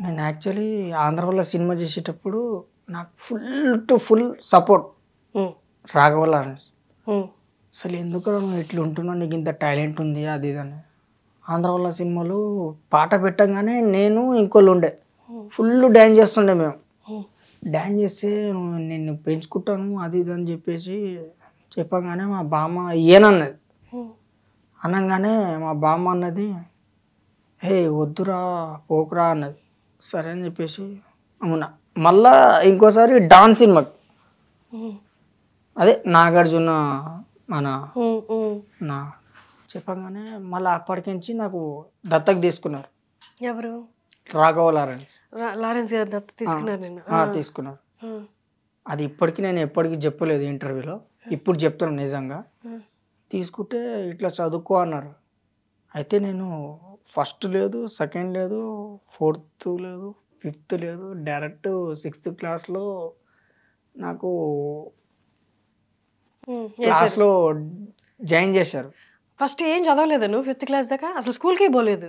నేను actually ఆంధ్రవల్ల cinema చేసేటప్పుడు నాకు ఫుల్ టు ఫుల్ సపోర్ట్ హ్మ్. రాఘవ లారెన్స్. హ్మ్. అసలు ఎందుకురా నువ్వు ఇట్లా ఉంటున్నావు, నీకు ఇంత టాలెంట్ ఉంది అది ఇది అని. ఆంధ్రవల్ల సినిమాలో పాట పెట్టగానే నేను ఇంకోళ్ళు ఉండే ఫుల్ డ్యాన్స్ చేస్తుండే మేము. హ్మ్. డ్యాన్స్ చేస్తే నేను పెంచుకుంటాను అది ఇది అని చెప్పేసి చెప్పగానే మా బామ్మ ఏనన్నది. హ్మ్. అనగానే మా బామ్మ అన్నది, హే వద్దురా పోకురా అన్నది. సరే అని చెప్పేసి అవునా. మళ్ళా ఇంకోసారి డాన్స్ సినిమాకి హ్మ్. అదే నాగార్జున మన హ్మ్. హ్మ్. నా చెప్పగానే మళ్ళీ అప్పటికించి నాకు దత్తకు తీసుకున్నారు ఎవరు? రాఘవ లారెన్స్. లారెన్స్ గారు దత్తత తీసుకున్నారు నిన్ను. తీసుకున్నారు. ఆ. అది ఇప్పటికీ నేను ఎప్పటికీ చెప్పలేదు ఇంటర్వ్యూలో, ఇప్పుడు చెప్తున్నాను నిజంగా. ఆ. తీసుకుంటే ఇట్లా చదువుకో అన్నారు. అయితే నేను ఫస్ట్ లేదు, సెకండ్ లేదు, ఫోర్త్ లేదు, ఫిఫ్త్ లేదు, డైరెక్ట్ 6th క్లాస్లో నాకు హ్మ్. క్లాస్లో జాయిన్ చేశారు. ఫస్ట్ ఏం చదవలేదా నువ్వు 5th క్లాస్ దాకా? అసలు స్కూల్‌కే పోలేదు.